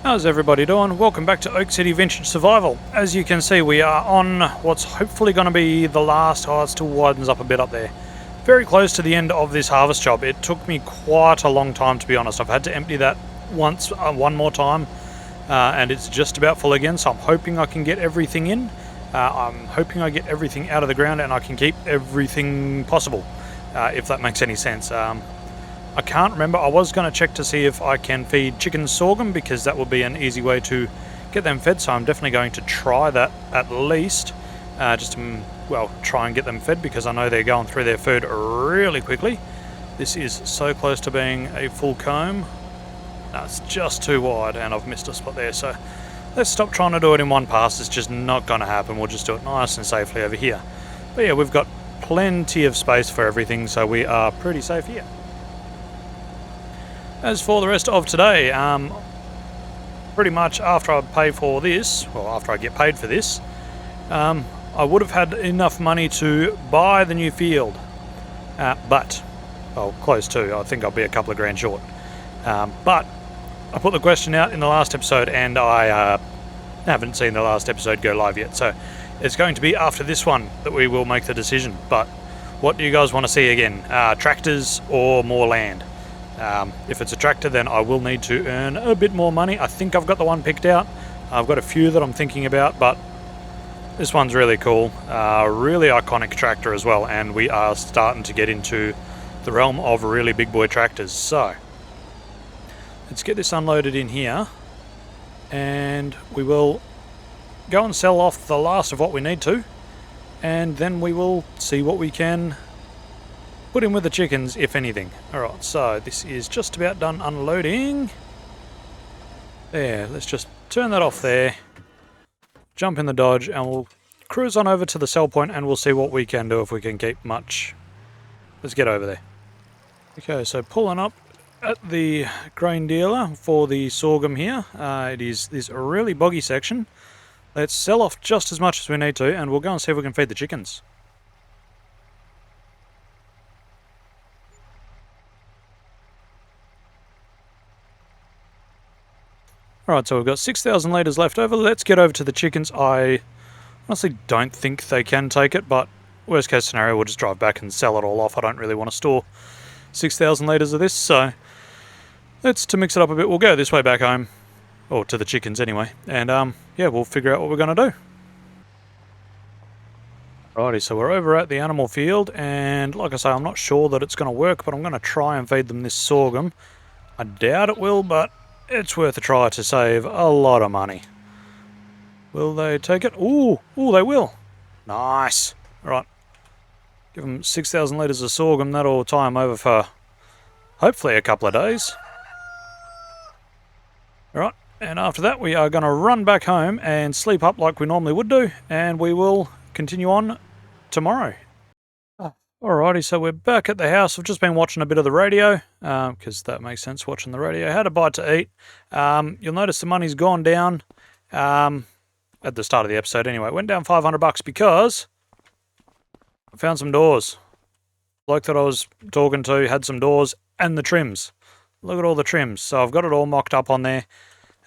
How's everybody doing? Welcome back to Oak City Vintage Survival. As you can see, we are on what's hopefully going to be the last, it still widens up a bit up there. Very close to the end of this harvest job. It took me quite a long time, to be honest. I've had to empty that one more time, and it's just about full again, so I'm hoping I can get everything in. I'm hoping I get everything out of the ground and I can keep everything possible, if that makes any sense. I can't remember. I was going to check to see if I can feed chickens sorghum, because that would be an easy way to get them fed, so I'm definitely going to try that at least, just to, well, try and get them fed, because I know they're going through their food really quickly. This is so close to being a full comb. No, it's just too wide and I've missed a spot there, so let's stop trying to do it in one pass. It's just not going to happen. We'll just do it nice and safely over here. But yeah, we've got plenty of space for everything, so we are pretty safe here. As for the rest of today, pretty much after I pay for this, well, after I get paid for this, I would have had enough money to buy the new field, but, well, close to. I think I'll be a couple of grand short. But I put the question out in the last episode, and I haven't seen the last episode go live yet, so it's going to be after this one that we will make the decision. But what do you guys want to see again? Tractors or more land? If it's a tractor, then I will need to earn a bit more money. I think I've got the one picked out. I've got a few that I'm thinking about, but this one's really cool. Really iconic tractor as well, and we are starting to get into the realm of really big boy tractors. So let's get this unloaded in here, and we will go and sell off the last of what we need to, and then we will see what we can put in with the chickens, if anything. Alright, so this is just about done unloading. There, let's just turn that off there, jump in the Dodge, and we'll cruise on over to the sell point, and we'll see what we can do, if we can keep much. Let's get over there. Okay, so pulling up at the grain dealer for the sorghum here. It is this really boggy section. Let's sell off just as much as we need to, and we'll go and see if we can feed the chickens. Alright, so we've got 6,000 litres left over. Let's get over to the chickens. I honestly don't think they can take it, but worst case scenario, we'll just drive back and sell it all off. I don't really want to store 6,000 litres of this, so let's, to mix it up a bit, we'll go this way back home, or to the chickens anyway, and yeah, we'll figure out what we're going to do. Righty, so we're over at the animal field, and like I say, I'm not sure that it's going to work, but I'm going to try and feed them this sorghum. I doubt it will, but it's worth a try to save a lot of money. Will they take it? Ooh, they will. Nice. Alright. Give them 6,000 litres of sorghum. That'll tie them over for hopefully a couple of days. Alright, and after that we are going to run back home and sleep up like we normally would do, and we will continue on tomorrow. Alrighty, so we're back at the house. I've just been watching a bit of the radio, because that makes sense, watching the radio. Had a bite to eat. You'll notice the money's gone down, at the start of the episode anyway. It went down $500 because I found some doors. The bloke that I was talking to had some doors and the trims. Look at all the trims. So I've got it all mocked up on there.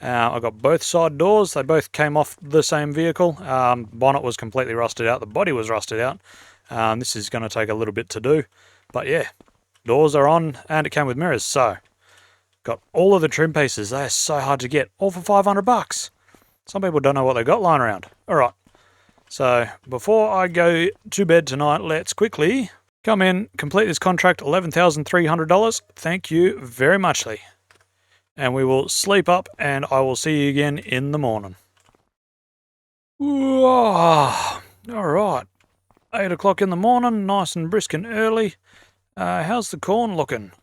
I got both side doors. They both came off the same vehicle. Bonnet was completely rusted out. The body was rusted out. This is going to take a little bit to do, but yeah, doors are on, and it came with mirrors, so got all of the trim pieces. They are so hard to get, all for $500. Some people don't know what they got lying around. Alright, so before I go to bed tonight, let's quickly come in, complete this contract, $11,300. Thank you very muchly. And we will sleep up, and I will see you again in the morning. Alright. 8 o'clock in the morning, nice and brisk and early. How's the corn looking?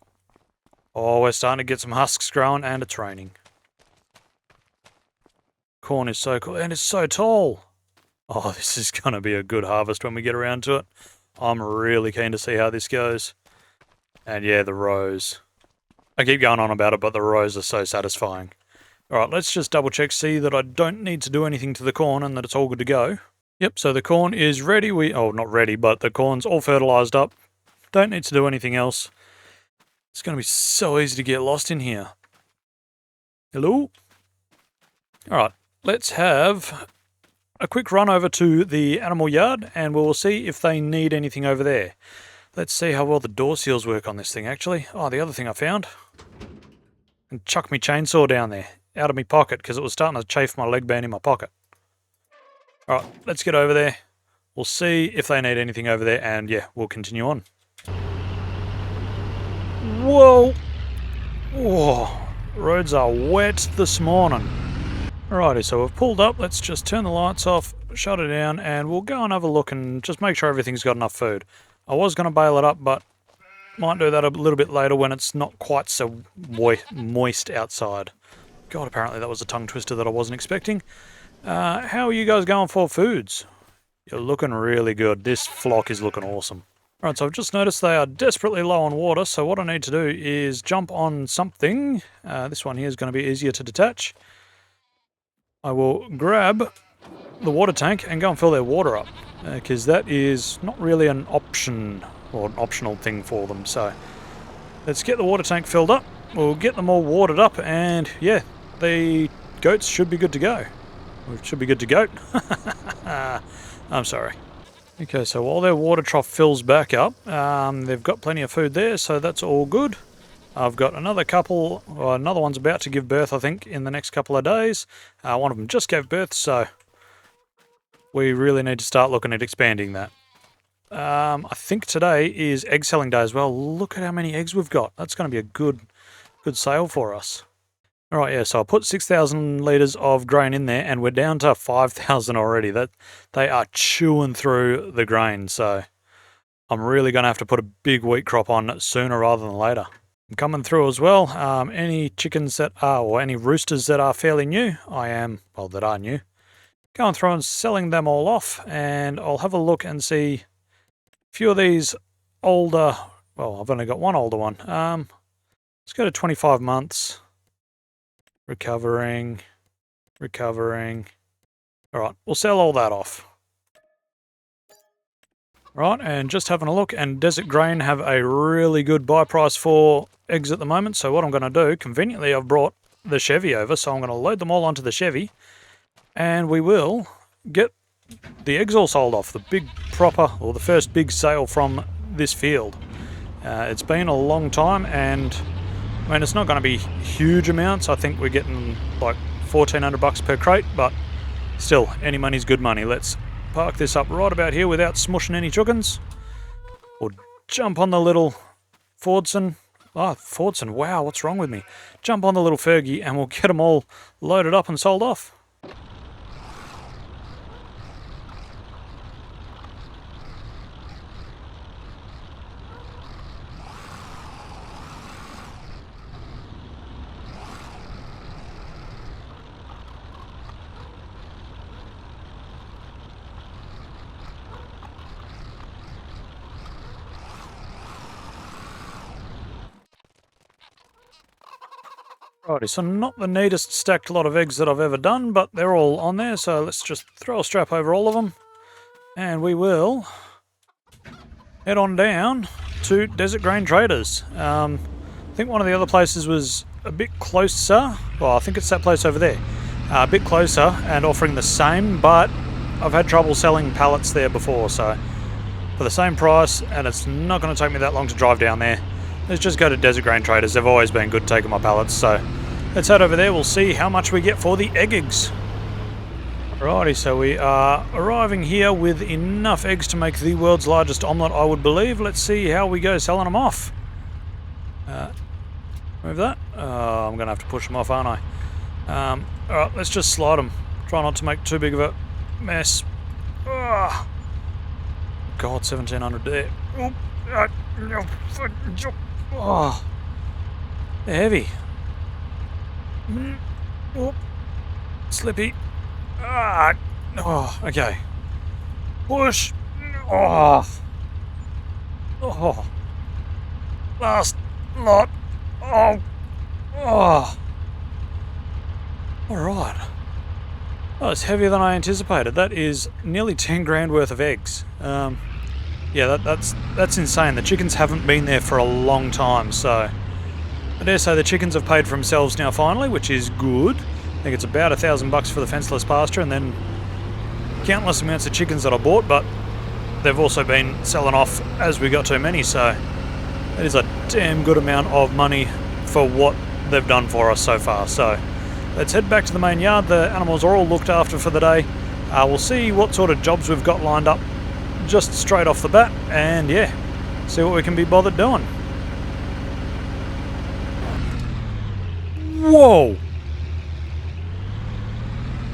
Oh, we're starting to get some husks growing, and it's raining. Corn is so cool, and it's so tall. Oh, this is going to be a good harvest when we get around to it. I'm really keen to see how this goes. And yeah, the rows. I keep going on about it, but the rows are so satisfying. Alright, let's just double check, see that I don't need to do anything to the corn and that it's all good to go. Yep, so the corn is ready. Not ready, but the corn's all fertilised up. Don't need to do anything else. It's going to be so easy to get lost in here. Hello? Alright, let's have a quick run over to the animal yard and we'll see if they need anything over there. Let's see how well the door seals work on this thing actually. Oh, the other thing I found. And chuck me chainsaw down there, out of my pocket, because it was starting to chafe my leg band in my pocket. Alright, let's get over there. We'll see if they need anything over there and yeah, we'll continue on. Whoa! Whoa! Roads are wet this morning. Alrighty, so we've pulled up. Let's just turn the lights off, shut it down, and we'll go and have a look and just make sure everything's got enough food. I was going to bale it up, but might do that a little bit later when it's not quite so moist outside. God, apparently that was a tongue twister that I wasn't expecting. How are you guys going for foods? You're looking really good. This flock is looking awesome. Alright, so I've just noticed they are desperately low on water, so what I need to do is jump on something. This one here is going to be easier to detach. I will grab the water tank and go and fill their water up, because that is not really an option or an optional thing for them. So let's get the water tank filled up, we'll get them all watered up, and yeah, the goats should be good to go. It should be good to goat. I'm sorry. Okay, so while their water trough fills back up, they've got plenty of food there, so that's all good. I've got another couple, or another one's about to give birth, I think, in the next couple of days. One of them just gave birth, so we really need to start looking at expanding that. I think today is egg selling day as well. Look at how many eggs we've got. That's going to be a good sale for us. Alright, yeah, so I put 6,000 litres of grain in there, and we're down to 5,000 already. That they are chewing through the grain, so I'm really going to have to put a big wheat crop on sooner rather than later. I'm coming through as well. Any chickens that are, or any roosters that are fairly new, that are new, going through and selling them all off, and I'll have a look and see a few of these older, well, I've only got one older one. Let's go to 25 months. Recovering. Alright, we'll sell all that off. Right, and just having a look, and Desert Grain have a really good buy price for eggs at the moment, so what I'm going to do, conveniently I've brought the Chevy over, so I'm going to load them all onto the Chevy, and we will get the eggs all sold off, the big proper, or the first big sale from this field. It's been a long time, and I mean, it's not going to be huge amounts. I think we're getting like $1,400 per crate, but still, any money's good money. Let's park this up right about here without smushing any chickens. Or jump on the little Fordson. Oh, Fordson, wow, what's wrong with me? Jump on the little Fergie and we'll get them all loaded up and sold off. Righty, so not the neatest stacked lot of eggs that I've ever done, but they're all on there, so let's just throw a strap over all of them, and we will head on down to Desert Grain Traders. I think one of the other places was a bit closer, well, I think it's that place over there, a bit closer and offering the same, but I've had trouble selling pallets there before, so for the same price, and it's not going to take me that long to drive down there. Let's just go to Desert Grain Traders. They've always been good taking my pallets, so let's head over there. We'll see how much we get for the eggs. Alrighty, so we are arriving here with enough eggs to make the world's largest omelette, I would believe. Let's see how we go selling them off. Move that. I'm going to have to push them off, aren't I? Alright, let's just slide them. Try not to make too big of a mess. God, 1,700 there. Oh, they're heavy. Slippy. Oh, okay. Push. Oh. Last lot. Oh. Alright. Oh, it's heavier than I anticipated. That is nearly 10 grand worth of eggs. Yeah, that's insane. The chickens haven't been there for a long time, so I dare say the chickens have paid for themselves now finally, which is good. I think it's about $1,000 for the fenceless pasture, and then countless amounts of chickens that I bought, but they've also been selling off as we got too many, so it is a damn good amount of money for what they've done for us so far. So let's head back to the main yard. The animals are all looked after for the day. We'll see what sort of jobs we've got lined up just straight off the bat, and yeah, see what we can be bothered doing. Whoa!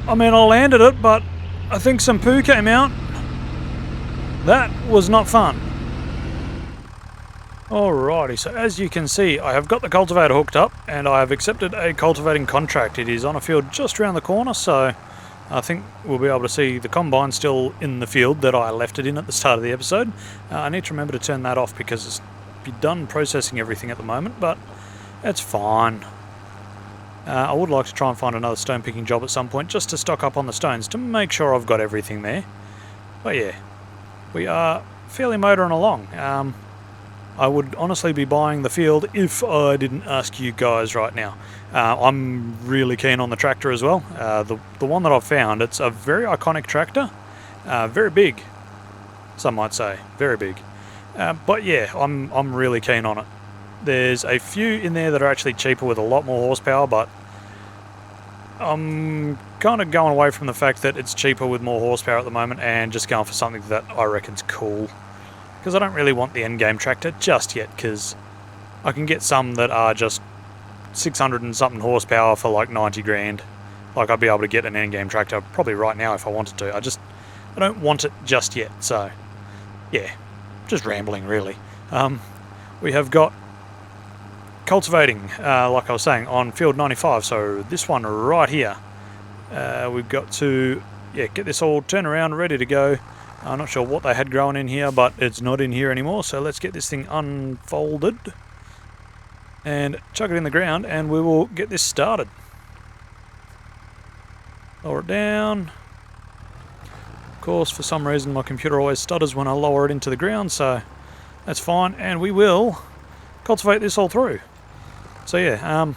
I mean, I landed it, but I think some poo came out. That was not fun. Alrighty, so as you can see, I have got the cultivator hooked up and I have accepted a cultivating contract. It is on a field just around the corner, so I think we'll be able to see the combine still in the field that I left it in at the start of the episode. I need to remember to turn that off because it's done processing everything at the moment, but it's fine. I would like to try and find another stone picking job at some point just to stock up on the stones to make sure I've got everything there. But yeah, we are fairly motoring along. I would honestly be buying the field if I didn't ask you guys right now. I'm really keen on the tractor as well. The one that I've found, it's a very iconic tractor. Very big, some might say. Very big. But yeah, I'm really keen on it. There's a few in there that are actually cheaper with a lot more horsepower, but I'm kind of going away from the fact that it's cheaper with more horsepower at the moment and just going for something that I reckon's cool. Because I don't really want the endgame tractor just yet, because I can get some that are just 600 and something horsepower for like 90 grand. Like, I'd be able to get an endgame tractor probably right now if I wanted to. I don't want it just yet, so yeah, just rambling really. We have got cultivating, like I was saying, on field 95, so this one right here. We've got to get this all turned around, ready to go. I'm not sure what they had growing in here, but it's not in here anymore, so let's get this thing unfolded and chuck it in the ground and we will get this started. Lower it down. Of course, for some reason my computer always stutters when I lower it into the ground, so that's fine, and we will cultivate this all through. So yeah,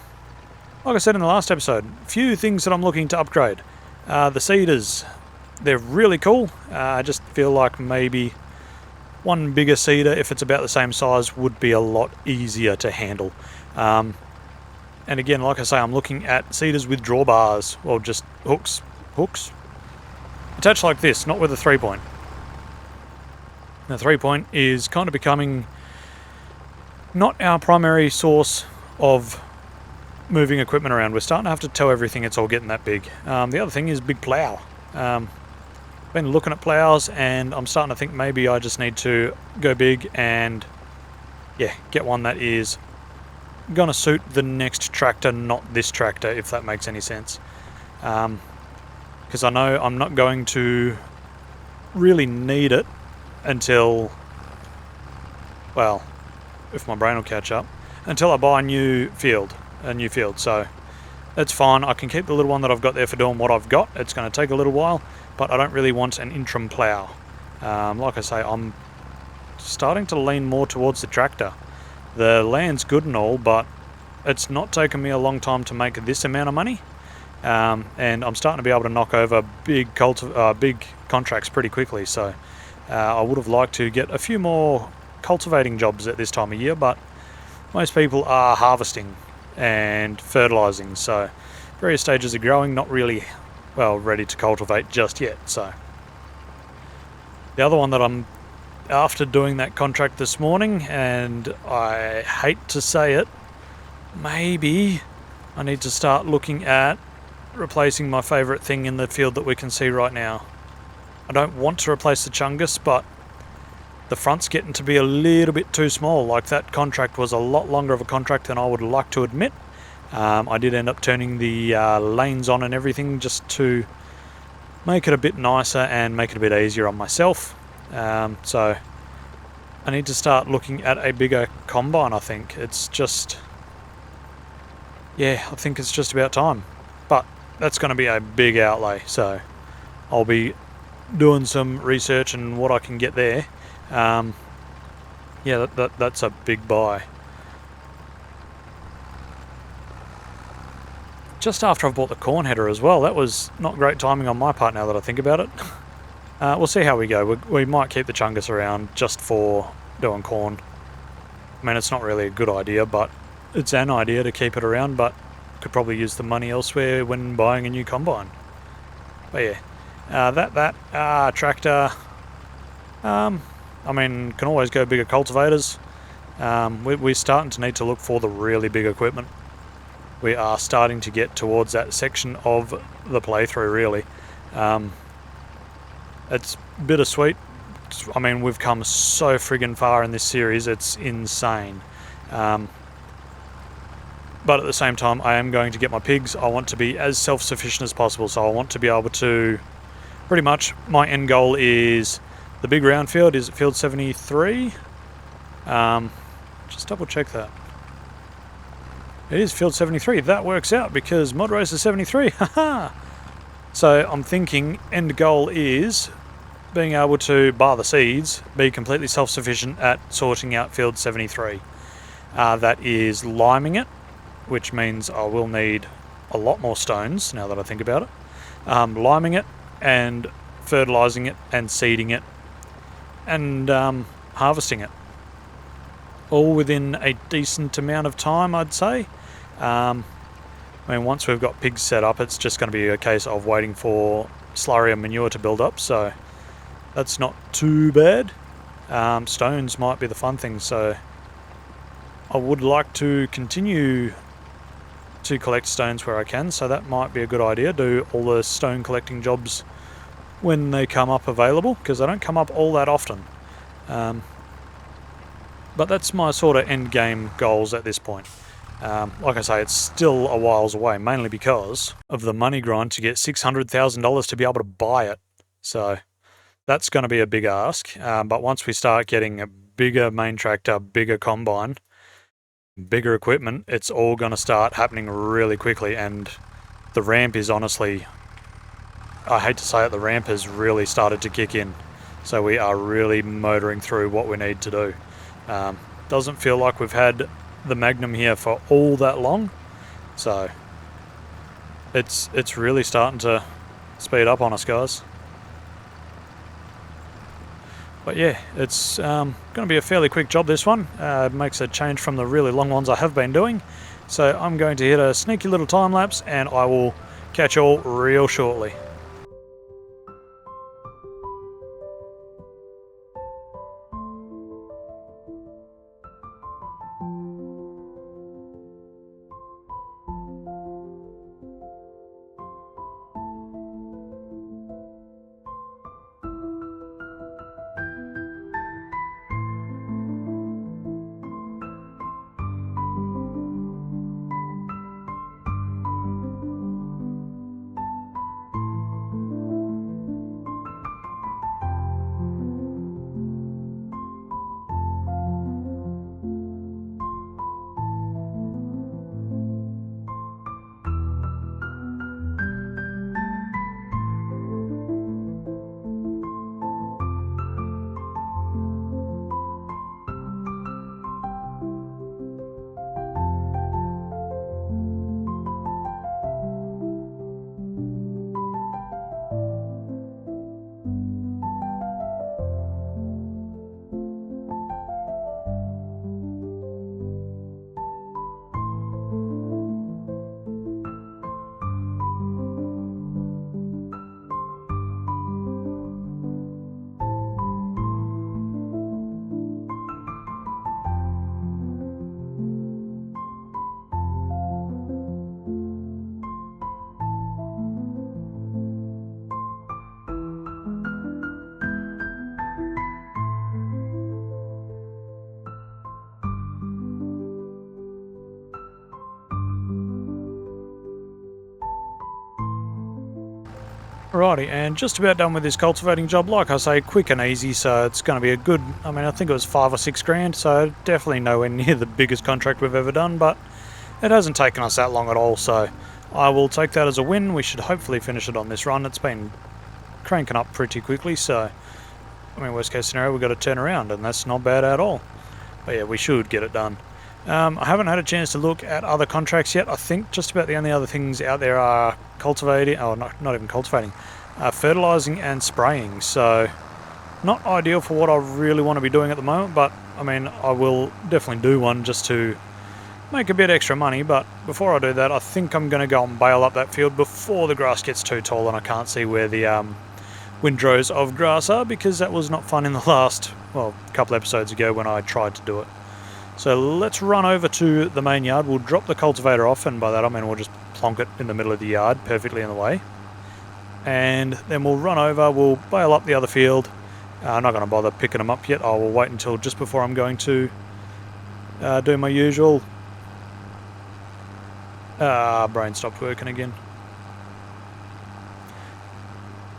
like I said in the last episode, few things that I'm looking to upgrade. The seeders, they're really cool. I just feel like maybe one bigger seeder, if it's about the same size, would be a lot easier to handle. And again, like I say, I'm looking at seeders with drawbars, well, just hooks, attached like this, not with a 3-point. The 3-point is kind of becoming not our primary source of moving equipment around. We're starting to have to tow everything, it's all getting that big. The other thing is big plow. Been looking at plows and I'm starting to think maybe I just need to go big and yeah, get one that is gonna suit the next tractor, not this tractor, if that makes any sense. Because I know I'm not going to really need it until, well, if my brain will catch up, until I buy a new field. So that's fine. I can keep the little one that I've got there for doing what I've got. It's going to take a little while, but I don't really want an interim plow. Like I say, I'm starting to lean more towards the tractor. The land's good and all, but it's not taken me a long time to make this amount of money. And I'm starting to be able to knock over big contracts pretty quickly. So I would have liked to get a few more cultivating jobs at this time of year, but most people are harvesting and fertilizing, so various stages of growing, not really well ready to cultivate just yet. So the other one that I'm after doing that contract this morning, and I hate to say it, maybe I need to start looking at replacing my favorite thing in the field that we can see right now. I don't want to replace the Chungus, but the front's getting to be a little bit too small. Like, that contract was a lot longer of a contract than I would like to admit. I did end up turning the lanes on and everything just to make it a bit nicer and make it a bit easier on myself. So I need to start looking at a bigger combine, I think. It's just, yeah, I think it's just about time. But that's going to be a big outlay, so I'll be doing some research and what I can get there. Yeah, that's a big buy. just after I've bought the corn header as well. That was not great timing on my part now that I think about it. We'll see how we go. We might keep the Chungus around just for doing corn. I mean, it's not really a good idea, but it's an idea to keep it around, but could probably use the money elsewhere when buying a new combine. But yeah, tractor. I mean, can always go bigger cultivators. We're starting to need to look for the really big equipment. We are starting to get towards that section of the playthrough, really. It's bittersweet. I mean, we've come so friggin' far in this series, it's insane. But at the same time, I am going to get my pigs. I want to be as self-sufficient as possible, so I want to be able to... Pretty much, my end goal is the big round field. Is it field 73? Just double check that. It is field 73. That works out because Modracer 73. Haha! So I'm thinking end goal is being able to, bar the seeds, be completely self-sufficient at sorting out field 73. That is liming it, which means I will need a lot more stones now that I think about it. Liming it and fertilising it and seeding it and harvesting it. All within a decent amount of time, I'd say. I mean, once we've got pigs set up, it's just going to be a case of waiting for slurry and manure to build up, so that's not too bad. Stones might be the fun thing, so I would like to continue to collect stones where I can, so that might be a good idea. Do all the stone collecting jobs when they come up available, because they don't come up all that often. But that's my sort of end game goals at this point. Like I say, it's still a whiles away, mainly because of the money grind to get $600,000 to be able to buy it. So that's going to be a big ask. But once we start getting a bigger main tractor, bigger combine, bigger equipment, it's all going to start happening really quickly. And the ramp is honestly, I hate to say it, the ramp has really started to kick in. So we are really motoring through what we need to do. Doesn't feel like we've had the Magnum here for all that long, so it's really starting to speed up on us, guys. But yeah, it's going to be a fairly quick job, this one. It makes a change from the really long ones I have been doing, so I'm going to hit a sneaky little time lapse and I will catch you all real shortly. Alrighty, and just about done with this cultivating job. Like I say, quick and easy, so it's going to be a good, I mean, I think it was 5 or 6 grand, so definitely nowhere near the biggest contract we've ever done, but it hasn't taken us that long at all, so I will take that as a win. We should hopefully finish it on this run. It's been cranking up pretty quickly, so, I mean, worst case scenario, we've got to turn around, and that's not bad at all. But yeah, we should get it done. I haven't had a chance to look at other contracts yet. I think just about the only other things out there are cultivating, oh, not even cultivating, fertilising and spraying. So not ideal for what I really want to be doing at the moment, but I mean, I will definitely do one just to make a bit extra money. But before I do that, I think I'm going to go and bale up that field before the grass gets too tall and I can't see where the windrows of grass are, because that was not fun in the last, well, couple episodes ago when I tried to do it. So let's run over to the main yard. We'll drop the cultivator off, and by that I mean we'll just plonk it in the middle of the yard, perfectly in the way. And then we'll run over, we'll bale up the other field. I'm not going to bother picking them up yet. I will wait until just before I'm going to do my usual... brain stopped working again.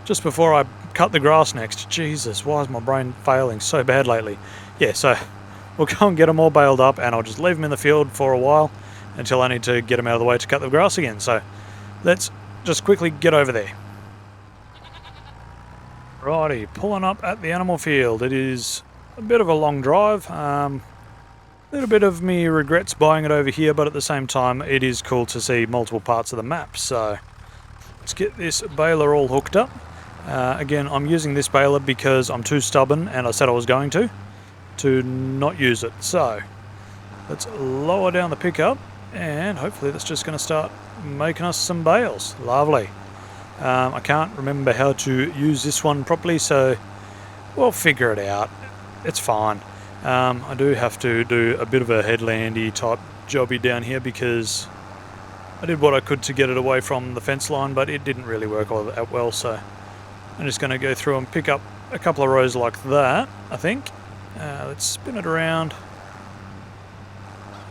Just before I cut the grass next. Jesus, why is my brain failing so bad lately? Yeah, so we'll go and get them all baled up, and I'll just leave them in the field for a while until I need to get them out of the way to cut the grass again. So let's just quickly get over there. Righty, pulling up at the animal field. It is a bit of a long drive. A little bit of me regrets buying it over here, but at the same time it is cool to see multiple parts of the map. So let's get this baler all hooked up. Again, I'm using this baler because I'm too stubborn, and I said I was going to not use it. So let's lower down the pickup, and hopefully that's just going to start making us some bales. Lovely. I can't remember how to use this one properly, so we'll figure it out. It's fine. I do have to do a bit of a headlandy type jobby down here because I did what I could to get it away from the fence line, but it didn't really work all that well, so I'm just going to go through and pick up a couple of rows like that, I think. Let's spin it around.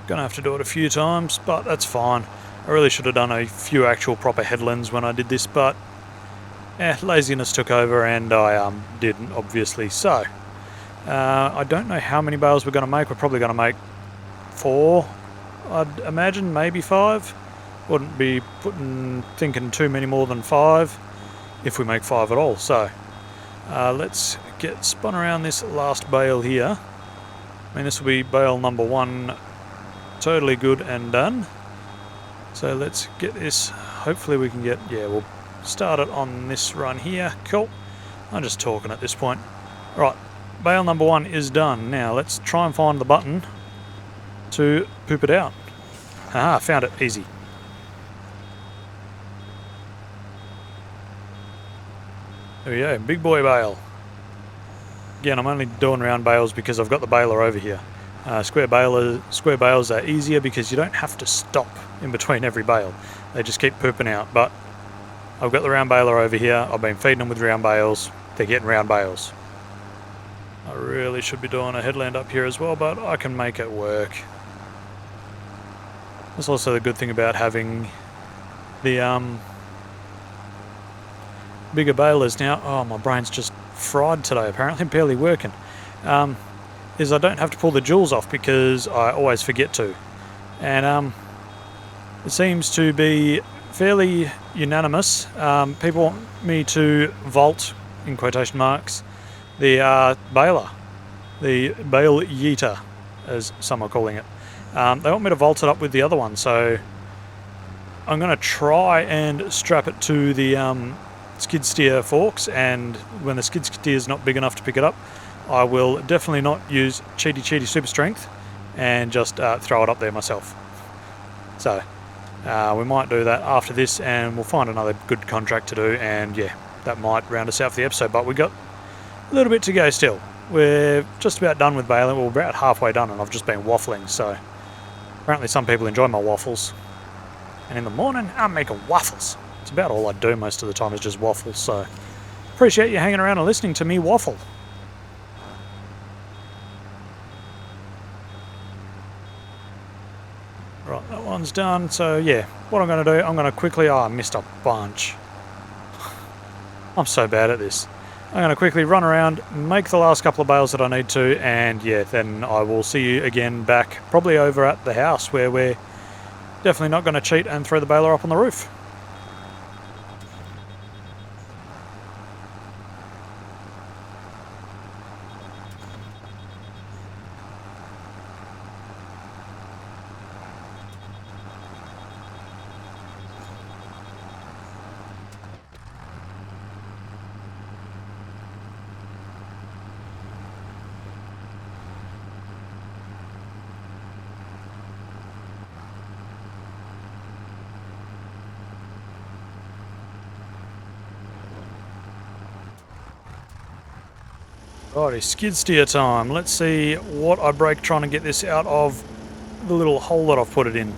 Gonna have to do it a few times, but that's fine. I really should have done a few actual proper headlands when I did this, but laziness took over and I didn't, obviously. So I don't know how many bales we're going to make. We're probably going to make 4, I'd imagine, maybe 5. Wouldn't be thinking too many more than 5 if we make 5 at all. So let's get spun around this last bale here. I mean, this will be bale number 1, totally good and done. So let's get this, hopefully we can get, yeah, we'll start it on this run here. Cool. I'm just talking at this point. Right, bale number 1 is done. Now let's try and find the button to poop it out. Aha, found it, easy. There we go, big boy bale. Again, I'm only doing round bales because I've got the baler over here. Square bales are easier because you don't have to stop in between every bale. They just keep pooping out. But I've got the round baler over here. I've been feeding them with round bales. They're getting round bales. I really should be doing a headland up here as well, but I can make it work. That's also the good thing about having the bigger balers now. Oh, my brain's just fried today, apparently. Barely working. Is I don't have to pull the jewels off because I always forget to. And it seems to be fairly unanimous. People want me to vault, in quotation marks, the baler. The bale yeeter, as some are calling it. They want me to vault it up with the other one, so I'm going to try and strap it to the skid steer forks, and when the skid steer is not big enough to pick it up, I will definitely not use cheaty super strength and just throw it up there myself. So we might do that after this, and we'll find another good contract to do, and yeah, that might round us out for the episode. But we got a little bit to go still. We're just about done with baling. We're about halfway done, and I've just been waffling, so apparently some people enjoy my waffles. And in the morning, I'm making waffles. It's about all I do most of the time is just waffles, so appreciate you hanging around and listening to me waffle. Right, that one's done, so yeah, what I'm going to do, I'm going to quickly, I missed a bunch. I'm so bad at this. I'm going to quickly run around, make the last couple of bales that I need to, and yeah, then I will see you again back, probably over at the house, where we're definitely not going to cheat and throw the baler up on the roof. Righty, skid steer time. Let's see what I break trying to get this out of the little hole that I've put it in.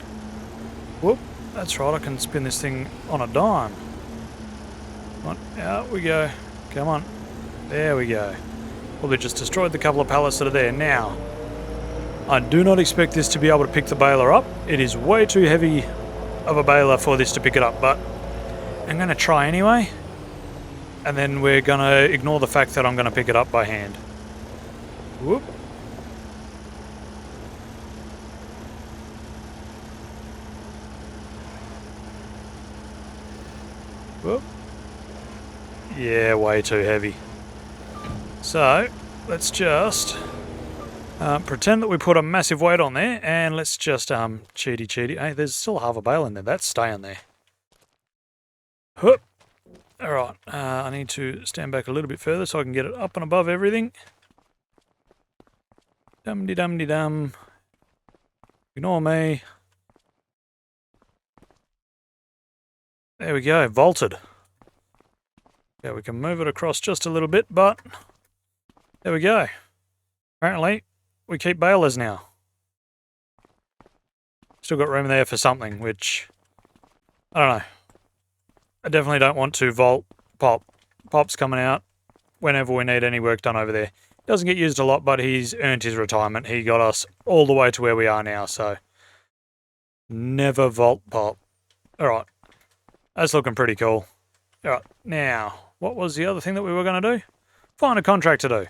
Whoop, that's right, I can spin this thing on a dime. Come on, out we go. Come on. There we go. Probably just destroyed the couple of pallets that are there. Now, I do not expect this to be able to pick the baler up. It is way too heavy of a baler for this to pick it up, but I'm going to try anyway. And then we're going to ignore the fact that I'm going to pick it up by hand. Whoop. Whoop. Yeah, way too heavy. So, let's just pretend that we put a massive weight on there, and let's just cheaty. Hey, there's still half a bale in there. That's staying there. Whoop. Alright, I need to stand back a little bit further so I can get it up and above everything. Dum-de-dum-de-dum. Ignore me. There we go, vaulted. Yeah, we can move it across just a little bit, but there we go. Apparently, we keep balers now. Still got room there for something, which, I don't know. I definitely don't want to vault Pop. Pop's coming out whenever we need any work done over there. Doesn't get used a lot, but he's earned his retirement. He got us all the way to where we are now, so never vault Pop. Alright, that's looking pretty cool. Alright, now, what was the other thing that we were going to do? Find a contract to do.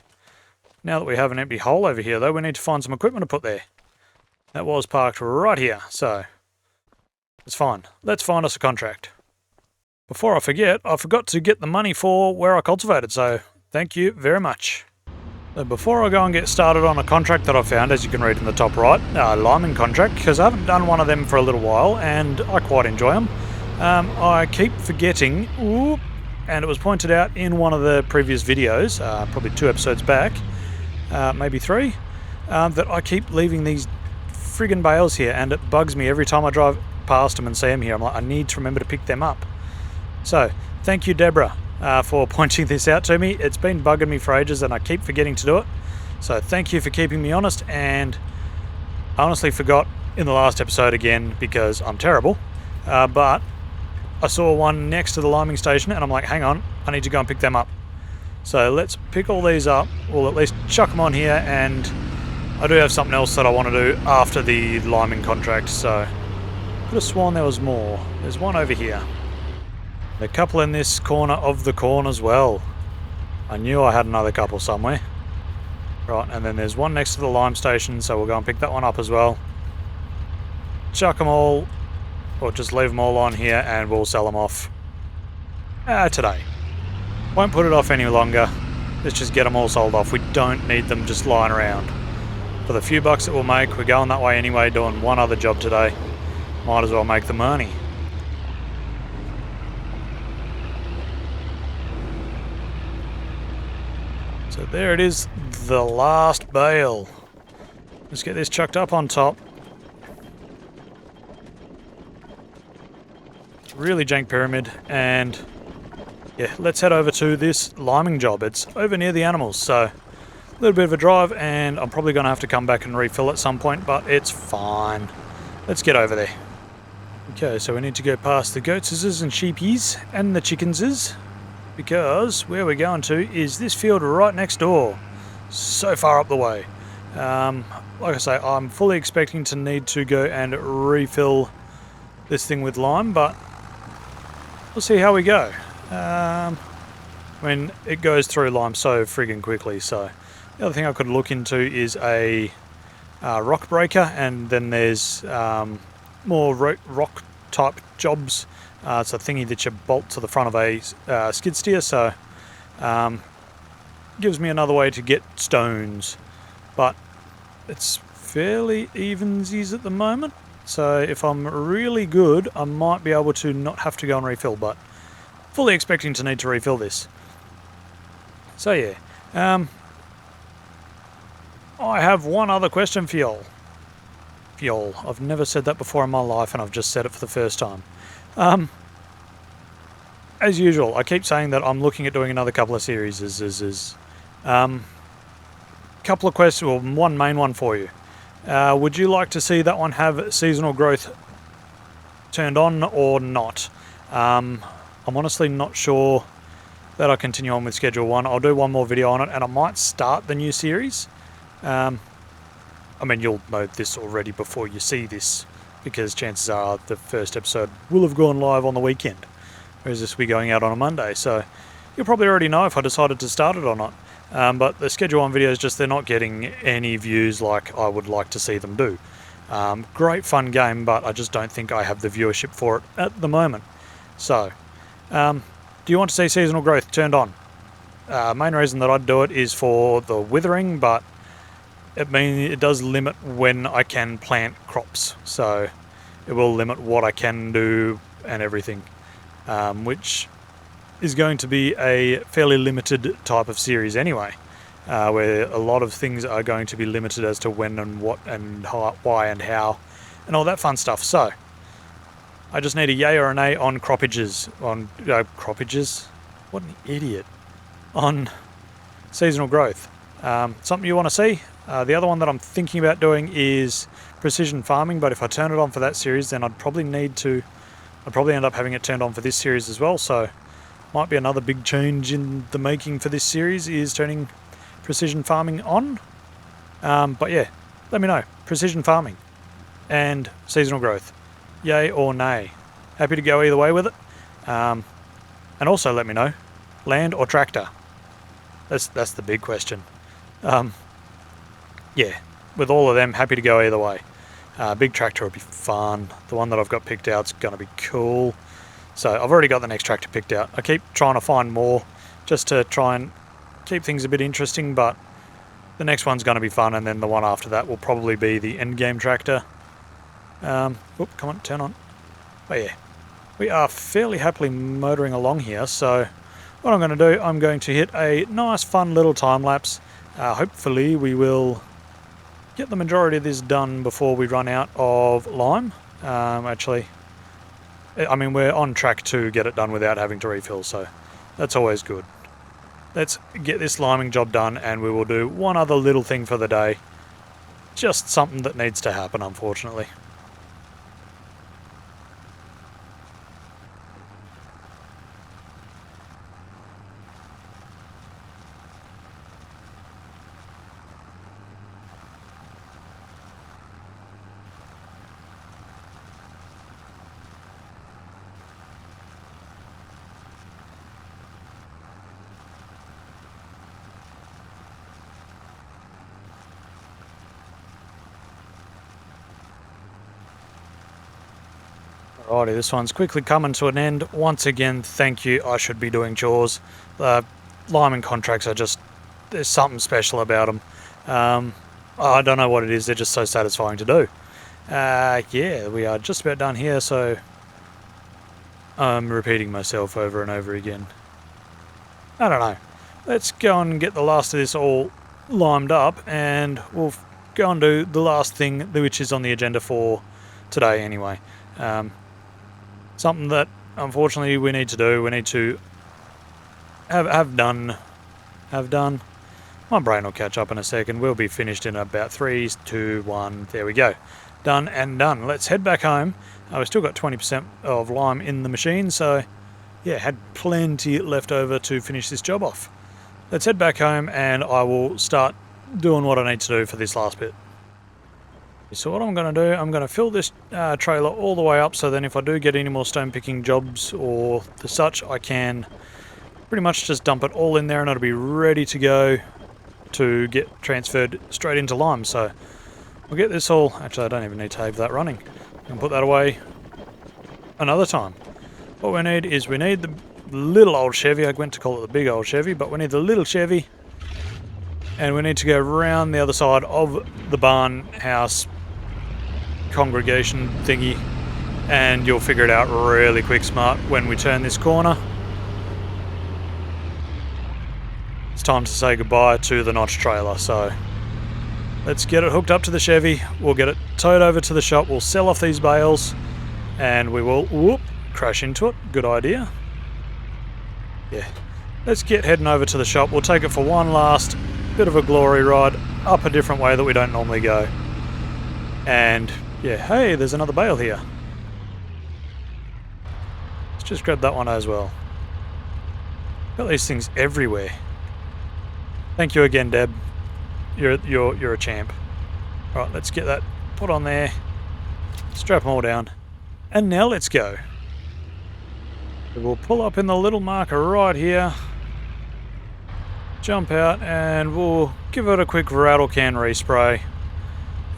Now that we have an empty hole over here, though, we need to find some equipment to put there. That was parked right here, so it's fine. Let's find us a contract. Before I forget, I forgot to get the money for where I cultivated, so thank you very much. So before I go and get started on a contract that I found, as you can read in the top right, a liming contract, because I haven't done one of them for a little while, and I quite enjoy them. I keep forgetting, and it was pointed out in one of the previous videos, probably 2 episodes back, maybe 3, that I keep leaving these friggin' bales here, and it bugs me every time I drive past them and see them here. I'm like, I need to remember to pick them up. So, thank you, Deborah, for pointing this out to me. It's been bugging me for ages and I keep forgetting to do it. So thank you for keeping me honest, and I honestly forgot in the last episode again because I'm terrible. But I saw one next to the liming station and I'm like, hang on, I need to go and pick them up. So let's pick all these up. We'll at least chuck them on here, and I do have something else that I want to do after the liming contract. So could have sworn there was more. There's one over here. A couple in this corner of the corn as well. I knew I had another couple somewhere. Right, and then there's one next to the lime station, so we'll go and pick that one up as well. Chuck them all, or just leave them all on here, and we'll sell them off today. Won't put it off any longer. Let's just get them all sold off. We don't need them just lying around. For the few bucks that we'll make, we're going that way anyway, doing one other job today. Might as well make the money. So there it is, the last bale. Let's get this chucked up on top. Really jank pyramid, and yeah, let's head over to this liming job. It's over near the animals, so a little bit of a drive, and I'm probably going to have to come back and refill at some point, but it's fine. Let's get over there. Okay, so we need to go past the goatses and sheepies and the chickenses, because where we're going to is this field right next door. So far up the way. Like I say, I'm fully expecting to need to go and refill this thing with lime, but we'll see how we go. I mean, it goes through lime so friggin' quickly, so the other thing I could look into is a rock breaker, and then there's more rock type jobs. It's a thingy that you bolt to the front of a skid steer, so gives me another way to get stones, but it's fairly evensies at the moment, so if I'm really good I might be able to not have to go and refill, but fully expecting to need to refill this. So yeah, I have one other question for y'all. I've never said that before in my life, and I've just said it for the first time. As usual, I keep saying that I'm looking at doing another couple of series. couple of questions, or one main one for you. Would you like to see that one have seasonal growth turned on or not? I'm honestly not sure that I'll continue on with Schedule 1. I'll do one more video on it, and I might start the new series. I mean, you'll know this already before you see this, because chances are the first episode will have gone live on the weekend, whereas this will be going out on a Monday, so you'll probably already know if I decided to start it or not. But the Schedule 1 videos, just they're not getting any views like I would like to see them do. Great fun game, but I just don't think I have the viewership for it at the moment. So, do you want to see seasonal growth turned on? Main reason that I'd do it is for the withering, but it does limit when I can plant crops, so it will limit what I can do and everything, which is going to be a fairly limited type of series anyway, where a lot of things are going to be limited as to when and what and how, why and how and all that fun stuff. So I just need a yay or a nay on croppages, what an idiot, on seasonal growth. Something you want to see? The other one that I'm thinking about doing is precision farming, but if I turn it on for that series, then I'd probably end up having it turned on for this series as well, so might be another big change in the making for this series, is turning precision farming on. But yeah, let me know. Precision farming and seasonal growth. Yay or nay? Happy to go either way with it. And also let me know, land or tractor? That's the big question. Yeah, with all of them, happy to go either way. Big tractor would be fun. The one that I've got picked out is going to be cool. So I've already got the next tractor picked out. I keep trying to find more just to try and keep things a bit interesting, but the next one's going to be fun, and then the one after that will probably be the end game tractor. Come on, turn on. Oh yeah, we are fairly happily motoring along here, so what I'm going to do, I'm going to hit a nice fun little time lapse. Hopefully we will get the majority of this done before we run out of lime. Actually, I mean, we're on track to get it done without having to refill, so that's always good. Let's get this liming job done, and we will do one other little thing for the day. Just something that needs to happen, unfortunately. Alrighty, this one's quickly coming to an end. Once again, thank you. I should be doing chores. Liming contracts are just, there's something special about them. I don't know what it is, they're just so satisfying to do. Yeah, we are just about done here, so I'm repeating myself over and over again. I don't know. Let's go and get the last of this all limed up, and we'll go and do the last thing, which is on the agenda for today anyway. Something that unfortunately we need to do. We need to have done. My brain will catch up in a second. We'll be finished in about 3, 2, 1. There we go. Done and done. Let's head back home. We've still got 20% of lime in the machine, so yeah, had plenty left over to finish this job off. Let's head back home, and I will start doing what I need to do for this last bit. So what I'm going to do, I'm going to fill this trailer all the way up, so then if I do get any more stone picking jobs or the such, I can pretty much just dump it all in there, and it'll be ready to go to get transferred straight into lime. So we'll get this all, actually I don't even need to have that running. I can put that away another time. What we need is, we need the little old Chevy. I went to call it the big old Chevy, but we need the little Chevy, and we need to go around the other side of the barn house congregation thingy, and you'll figure it out really quick smart when we turn this corner. It's time to say goodbye to the notch trailer, so let's get it hooked up to the Chevy. We'll get it towed over to the shop, we'll sell off these bales, and we will crash into it. Good idea. Yeah, let's get heading over to the shop. We'll take it for one last bit of a glory ride up a different way that we don't normally go. And yeah, hey, there's another bale here. Let's just grab that one as well. Got these things everywhere. Thank you again, Deb. You're a champ. All right, let's get that put on there. Strap them all down. And now let's go. We'll pull up in the little marker right here. Jump out and we'll give it a quick rattle can respray.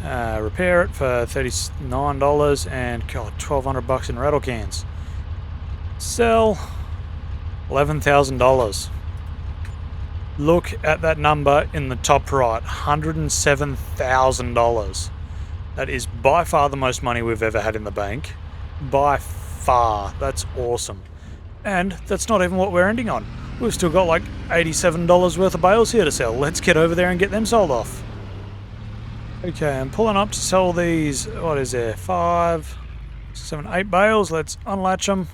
Repair it for $39 and God, $1,200 in rattle cans. Sell $11,000. Look at that number in the top right, $107,000. That is by far the most money we've ever had in the bank. By far. That's awesome. And that's not even what we're ending on. We've still got like $87 worth of bales here to sell. Let's get over there and get them sold off. Okay, I'm pulling up to sell these, what is there, 5, 7, 8 bales. Let's unlatch them.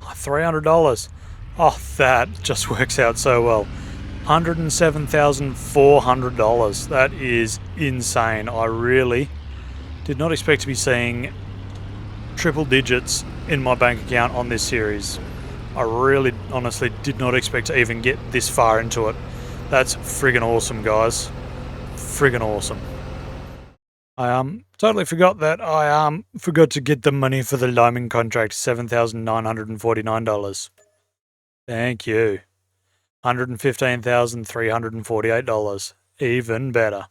$300. Oh, that just works out so well. $107,400. That is insane. I really did not expect to be seeing triple digits in my bank account on this series. I really honestly did not expect to even get this far into it. That's friggin' awesome, guys. Friggin' awesome. I totally forgot that I forgot to get the money for the liming contract, $7,949. Thank you. $115,348. Even better.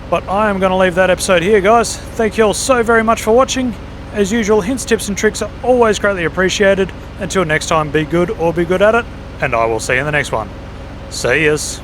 But I am going to leave that episode here, guys. Thank you all so very much for watching. As usual, hints, tips and tricks are always greatly appreciated. Until next time, be good or be good at it, and I will see you in the next one. See yas.